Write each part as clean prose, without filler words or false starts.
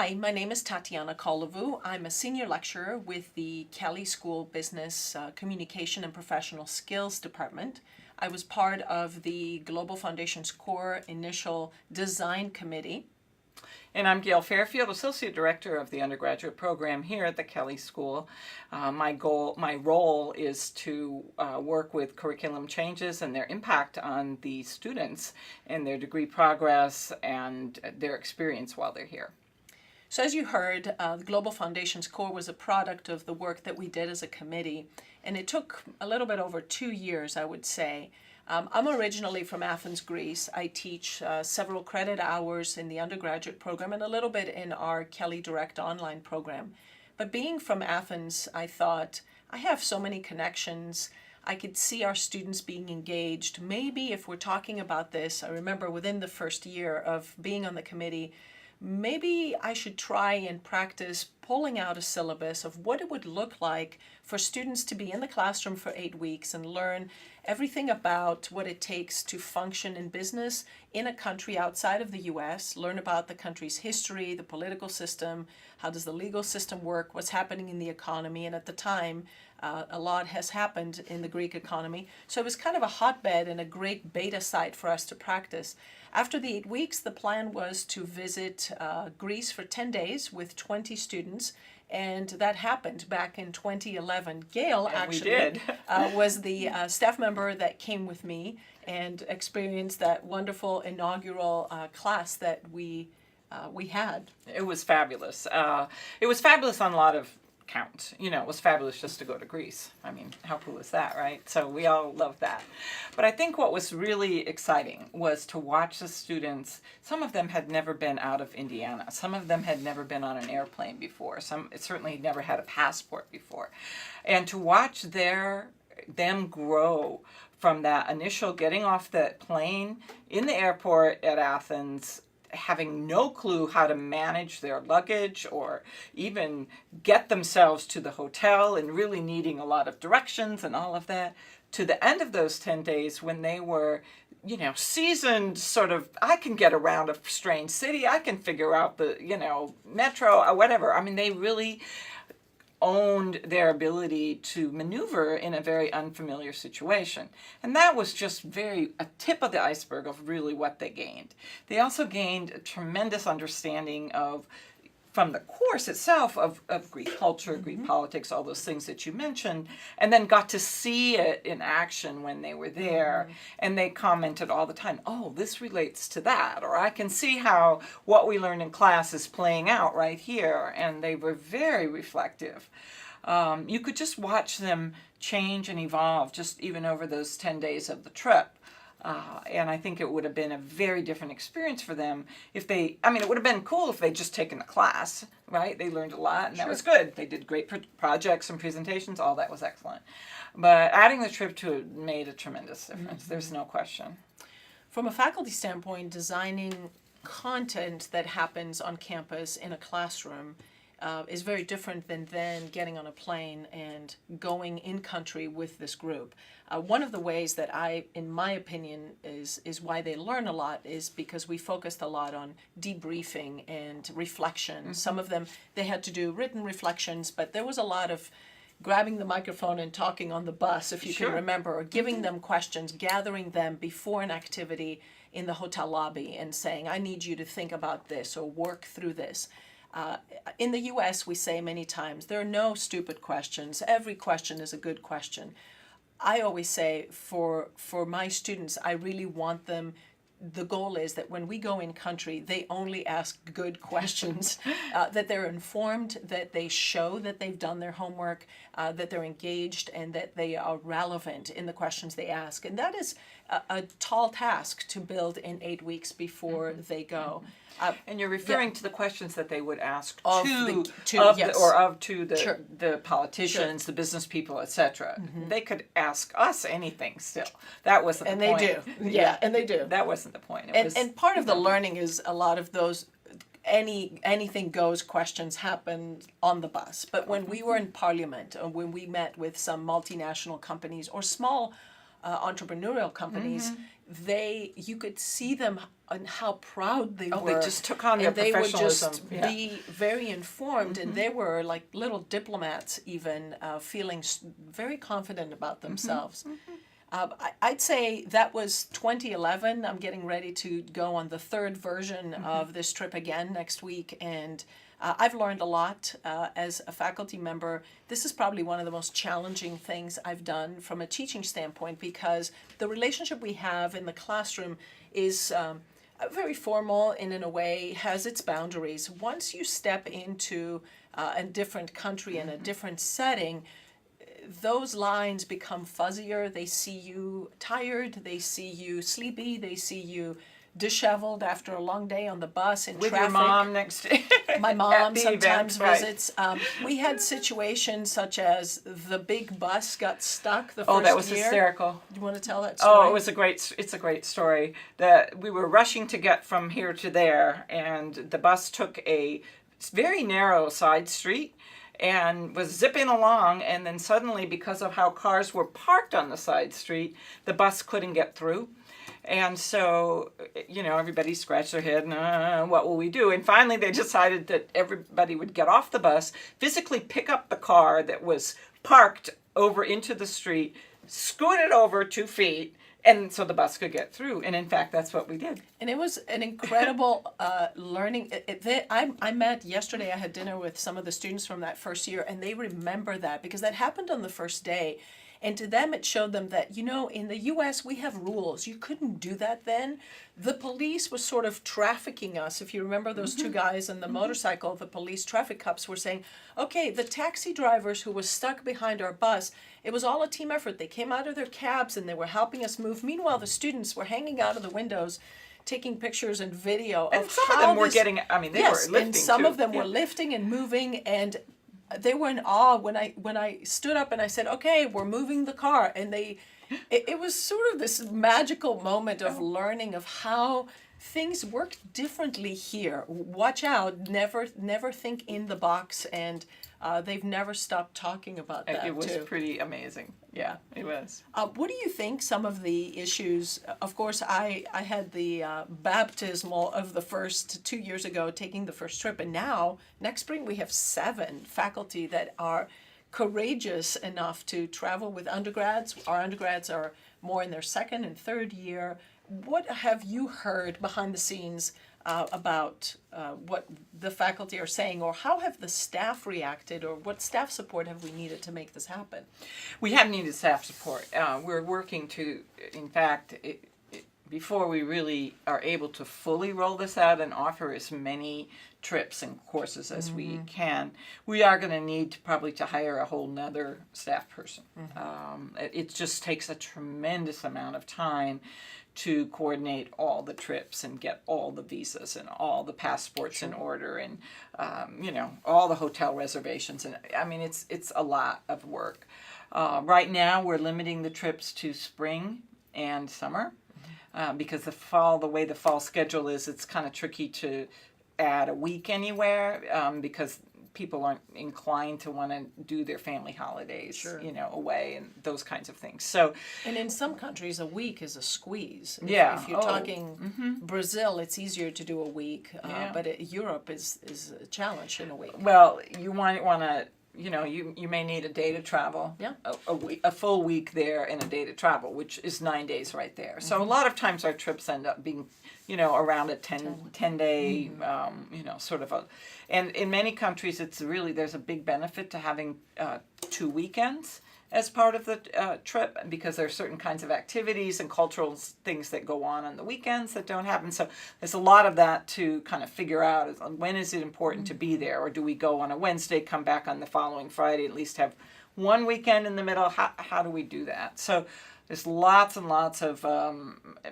Hi, my name is Tatiana Kolovu. I'm a senior lecturer with the Kelly School Business Communication and Professional Skills Department. I was part of the Global Foundation's core initial design committee. And I'm Gail Fairfield, Associate Director of the undergraduate program here at the Kelly School. My role is to work with curriculum changes and their impact on the students and their degree progress and their experience while they're here. So as you heard, the Global Foundation's core was a product of the work that we did as a committee, and it took a little bit over 2 years, I would say. I'm originally from Athens, Greece. I teach several credit hours in the undergraduate program and a little bit in our Kelly Direct online program. But being from Athens, I thought, I have so many connections. I could see our students being engaged. Maybe if we're talking about this, I remember within the first year of being on the committee, maybe I should try and practice pulling out a syllabus of what it would look like for students to be in the classroom for 8 weeks and learn everything about what it takes to function in business in a country outside of the US, learn about the country's history, the political system, how does the legal system work, what's happening in the economy, and at the time, a lot has happened in the Greek economy. So it was kind of a hotbed and a great beta site for us to practice. After the 8 weeks, the plan was to visit Greece for 10 days with 20 students, and that happened back in 2011. Gail actually was the staff member that came with me and experienced that wonderful inaugural class that we had. It was fabulous. It was fabulous on a lot of counts. You know, it was fabulous just to go to Greece. I mean, how cool is that, right? So we all loved that. But I think what was really exciting was to watch the students. Some of them had never been out of Indiana. Some of them had never been on an airplane before. Some certainly never had a passport before. And to watch them grow from that initial getting off that plane in the airport at Athens, having no clue how to manage their luggage or even get themselves to the hotel and really needing a lot of directions and all of that, to the end of those 10 days when they were, seasoned sort of, I can get around a strange city, I can figure out the, metro or whatever. I mean, they really owned their ability to maneuver in a very unfamiliar situation. And that was just a tip of the iceberg of really what they gained. They also gained a tremendous understanding from the course itself of Greek culture, Greek politics, all those things that you mentioned, and then got to see it in action when they were there. And they commented all the time, oh, this relates to that, or I can see how what we learned in class is playing out right here. And they were very reflective. You could just watch them change and evolve just even over those 10 days of the trip. And I think it would have been a very different experience for them it would have been cool if they'd just taken the class, right? They learned a lot, and that was good. They did great projects and presentations, all that was excellent. But adding the trip to it made a tremendous difference. There's no question. From a faculty standpoint, designing content that happens on campus in a classroom is very different than then getting on a plane and going in country with this group. One of the ways that in my opinion, is why they learn a lot is because we focused a lot on debriefing and reflection. Some of them, they had to do written reflections, but there was a lot of grabbing the microphone and talking on the bus, if you can remember, or giving them questions, gathering them before an activity in the hotel lobby and saying, I need you to think about this or work through this. In the US, we say many times, there are no stupid questions. Every question is a good question. I always say for my students, I really want them, the goal is that when we go in country, they only ask good questions, that they're informed, that they show that they've done their homework, that they're engaged, and that they are relevant in the questions they ask. And that is a tall task to build in 8 weeks before they go. And you're referring to the questions that they would ask to the politicians, the business people, etc. They could ask us anything still. That wasn't the point. And they do. Yeah, and they do. That wasn't the point. And part of the learning is a lot of those anything goes questions happen on the bus. But when we were in Parliament, or when we met with some multinational companies or small entrepreneurial companies, you could see them and how proud they were. They just took on their and they would professionalism. just be very informed, and they were like little diplomats, even feeling very confident about themselves. I'd say that was 2011. I'm getting ready to go on the third version of this trip again next week, and I've learned a lot as a faculty member. This is probably one of the most challenging things I've done from a teaching standpoint, because the relationship we have in the classroom is very formal and in a way has its boundaries. Once you step into a different country and a different setting, those lines become fuzzier. They see you tired, they see you sleepy, they see you disheveled after a long day on the bus in With traffic. your mom next to My at mom the sometimes event, right. visits. We had situations such as the big bus got stuck the first Oh, that was year. hysterical. Do you want to tell that story? Oh, it's a great story. That we were rushing to get from here to there, and the bus took a very narrow side street and was zipping along, and then suddenly, because of how cars were parked on the side street, the bus couldn't get through. And so, everybody scratched their head, what will we do? And finally they decided that everybody would get off the bus, physically pick up the car that was parked over into the street, scoot it over 2 feet, and so the bus could get through. And in fact, that's what we did. And it was an incredible learning. I met yesterday, I had dinner with some of the students from that first year, and they remember that because that happened on the first day. And to them, it showed them that, in the U.S., we have rules. You couldn't do that then. The police was sort of trafficking us. If you remember those two guys on the motorcycle, the police traffic cops were saying, okay, the taxi drivers who was stuck behind our bus, it was all a team effort. They came out of their cabs and they were helping us move. Meanwhile, the students were hanging out of the windows, taking pictures and video And of some how of them were this- getting, they yes, were lifting and some too. of them were lifting and moving, and they were in awe when I stood up and I said, okay, we're moving the car. And it was sort of this magical moment of learning of how things work differently here. Watch out, never think in the box, and they've never stopped talking about that. It was too. pretty amazing. Yeah, it was. What do you think some of the issues, of course, I had the baptismal of the first 2 years ago, taking the first trip, and now, next spring, we have 7 faculty that are courageous enough to travel with undergrads. Our undergrads are more in their second and third year. What have you heard behind the scenes about what the faculty are saying, or how have the staff reacted, or what staff support have we needed to make this happen? We have needed staff support. We're working to, in fact, before we really are able to fully roll this out and offer as many trips and courses as we can, we are going to need probably to hire a whole nother staff person. It just takes a tremendous amount of time to coordinate all the trips and get all the visas and all the passports in order, and all the hotel reservations, and it's a lot of work. Right now we're limiting the trips to spring and summer because the way the fall schedule is, it's kind of tricky to add a week anywhere because people aren't inclined to want to do their family holidays, away and those kinds of things. So, and in some countries, a week is a squeeze. If you're talking Brazil, it's easier to do a week, but Europe is a challenge in a week. Well, you want to. You may need a day to travel, a full week there and a day to travel, which is 9 days right there. So a lot of times our trips end up being, around a 10 day, sort of and in many countries there's a big benefit to having 2 weekends as part of the trip, because there are certain kinds of activities and cultural things that go on the weekends that don't happen. So there's a lot of that to kind of figure out, is when is it important to be there, or do we go on a Wednesday, come back on the following Friday, at least have one weekend in the middle? How do we do that? So there's lots and lots of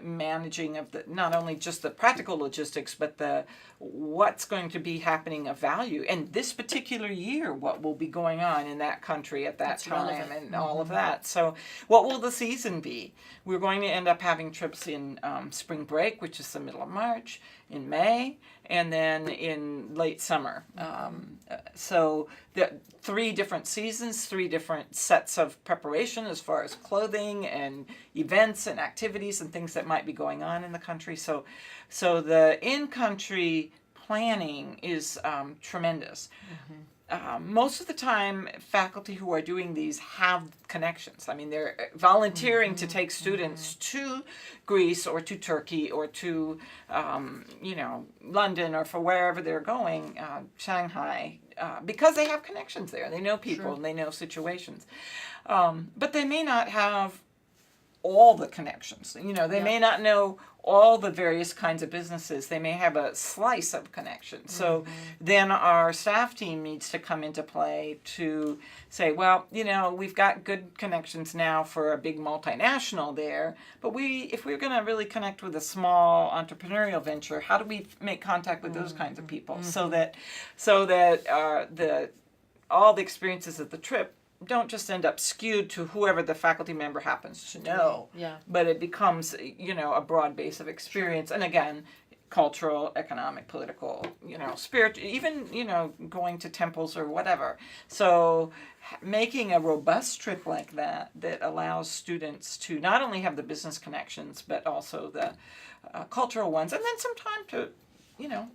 managing of not only just the practical logistics, but what's going to be happening of value. And this particular year, what will be going on in that country at that time, relevant. And all of that. So what will the season be? We're going to end up having trips in spring break, which is the middle of March, in May, and then in late summer. So the 3 different seasons, 3 different sets of preparation as far as clothing and events and activities and things that might be going on in the country. So the in-country planning is tremendous. Most of the time, faculty who are doing these have connections. I mean, they're volunteering to take students to Greece or to Turkey or to, London or for wherever they're going, Shanghai, because they have connections there. They know people and they know situations. But they may not have all the connections. They may not know all the various kinds of businesses. They may have a slice of connections. So then our staff team needs to come into play to say, well, we've got good connections now for a big multinational there, but if we're going to really connect with a small entrepreneurial venture, how do we make contact with those kinds of people so that all the experiences of the trip don't just end up skewed to whoever the faculty member happens to know, but it becomes, a broad base of experience. And again, cultural, economic, political, spiritual, even, going to temples or whatever. So making a robust trip like that allows students to not only have the business connections, but also the cultural ones, and then some time to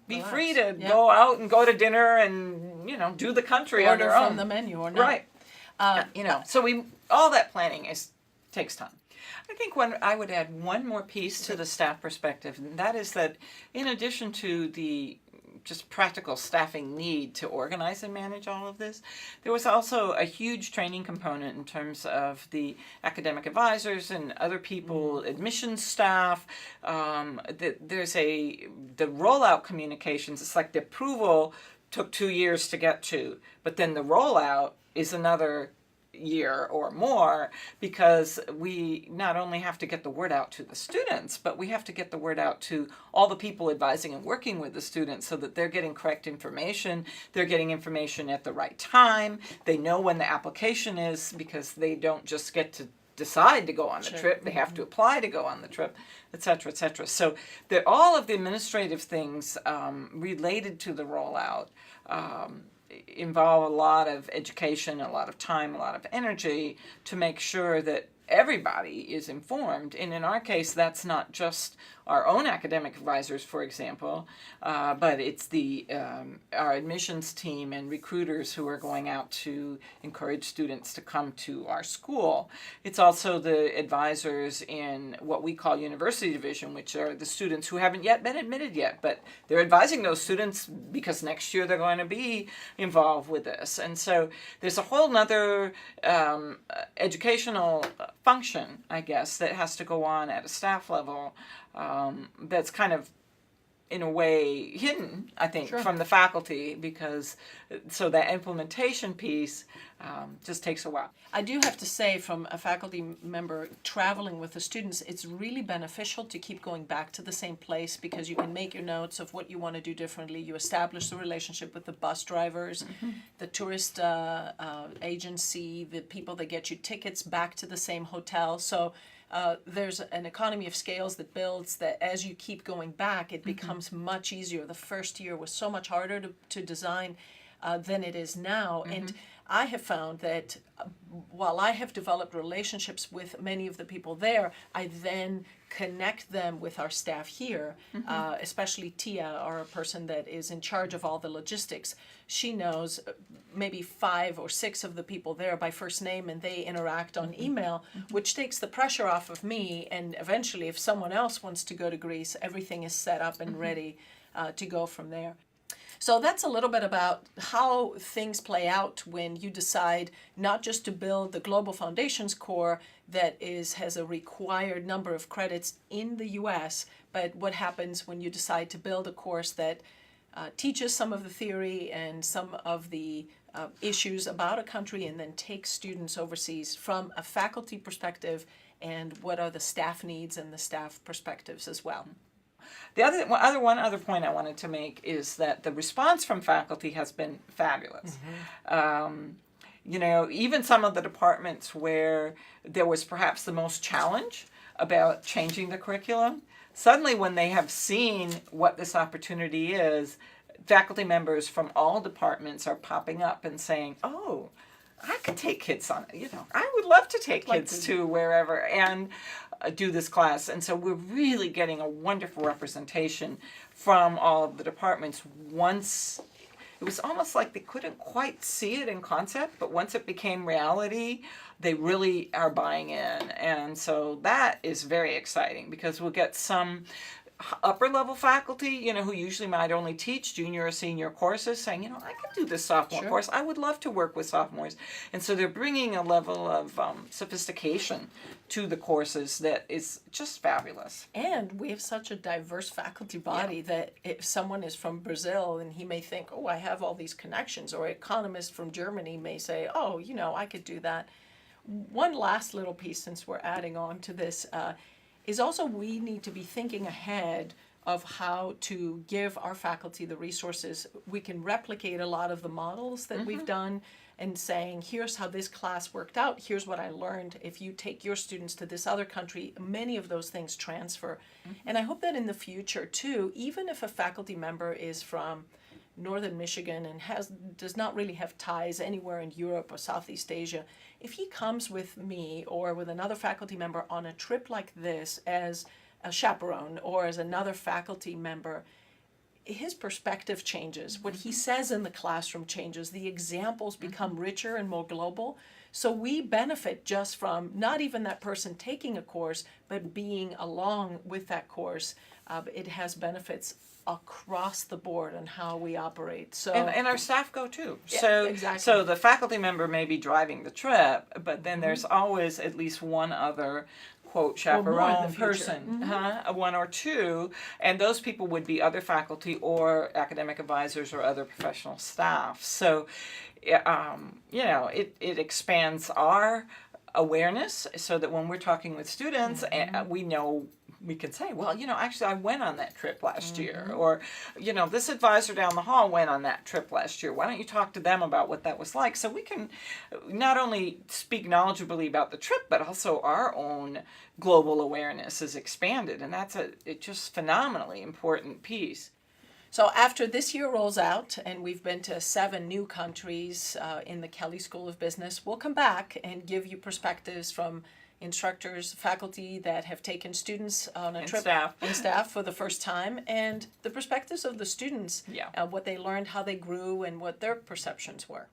be Relax. Free to go out and go to dinner and, do the country on their own. Order from the menu or not. Right. So all that planning takes time. I think I would add one more piece to the staff perspective, and that is that in addition to the just practical staffing need to organize and manage all of this, there was also a huge training component in terms of the academic advisors and other people, admissions staff. There's the rollout communications. It's like the approval took 2 years to get to, but then the rollout is another year or more, because we not only have to get the word out to the students, but we have to get the word out to all the people advising and working with the students so that they're getting correct information, they're getting information at the right time, they know when the application is, because they don't just get to decide to go on the trip, they have to apply to go on the trip, et cetera, et cetera. So all of the administrative things related to the rollout involve a lot of education, a lot of time, a lot of energy to make sure that everybody is informed. And in our case, that's not just our own academic advisors, for example, but it's our admissions team and recruiters who are going out to encourage students to come to our school. It's also the advisors in what we call University Division, which are the students who haven't yet been admitted yet, but they're advising those students because next year they're going to be involved with this. And so there's a whole nother educational function, I guess, that has to go on at a staff level, that's kind of, in a way, hidden, I think, from the faculty, because so that implementation piece just takes a while. I do have to say, from a faculty member traveling with the students, it's really beneficial to keep going back to the same place, because you can make your notes of what you want to do differently. You establish the relationship with the bus drivers, the tourist agency, the people that get you tickets back to the same hotel. So there's an economy of scales that builds that as you keep going back, it becomes much easier. The first year was so much harder to design than it is now. And I have found that while I have developed relationships with many of the people there, I then connect them with our staff here, especially Tia, our person that is in charge of all the logistics. She knows maybe 5 or 6 of the people there by first name, and they interact on email, which takes the pressure off of me. And eventually, if someone else wants to go to Greece, everything is set up and ready to go from there. So that's a little bit about how things play out when you decide not just to build the Global Foundations core that has a required number of credits in the US, but what happens when you decide to build a course that teaches some of the theory and some of the issues about a country, and then takes students overseas from a faculty perspective, and what are the staff needs and the staff perspectives as well. The one other point I wanted to make is that the response from faculty has been fabulous. Even some of the departments where there was perhaps the most challenge about changing the curriculum, suddenly when they have seen what this opportunity is, faculty members from all departments are popping up and saying, oh, I could take kids on it. I would love to take kids to wherever and do this class. And so we're really getting a wonderful representation from all of the departments. Once it was almost like they couldn't quite see it in concept, but once it became reality, they really are buying in. And so that is very exciting because we'll get some upper level faculty, who usually might only teach junior or senior courses, saying, I could do this sophomore course. I would love to work with sophomores. And so they're bringing a level of sophistication to the courses that is just fabulous. And we have such a diverse faculty body that if someone is from Brazil and he may think, oh, I have all these connections, or an economist from Germany may say, oh, I could do that. One last little piece, since we're adding on to this, is also we need to be thinking ahead of how to give our faculty the resources. We can replicate a lot of the models that we've done and saying, here's how this class worked out, here's what I learned. If you take your students to this other country, many of those things transfer. And I hope that in the future too, even if a faculty member is from Northern Michigan and does not really have ties anywhere in Europe or Southeast Asia, if he comes with me or with another faculty member on a trip like this as a chaperone or as another faculty member, his perspective changes. What he says in the classroom changes. The examples become richer and more global. So we benefit just from not even that person taking a course, but being along with that course. It has benefits across the board on how we operate. So and our staff go too. Yeah, exactly. So the faculty member may be driving the trip, but then there's always at least one other quote chaperone person, one or two, and those people would be other faculty or academic advisors or other professional staff. So, it expands our awareness so that when we're talking with students, we know. We can say, well, actually I went on that trip last year, or, this advisor down the hall went on that trip last year. Why don't you talk to them about what that was like? So we can not only speak knowledgeably about the trip, but also our own global awareness is expanded. And that's a just phenomenally important piece. So after this year rolls out and we've been to 7 new countries in the Kelley School of Business, we'll come back and give you perspectives from instructors, faculty that have taken students on a trip, and staff for the first time, and the perspectives of the students, what they learned, how they grew, and what their perceptions were.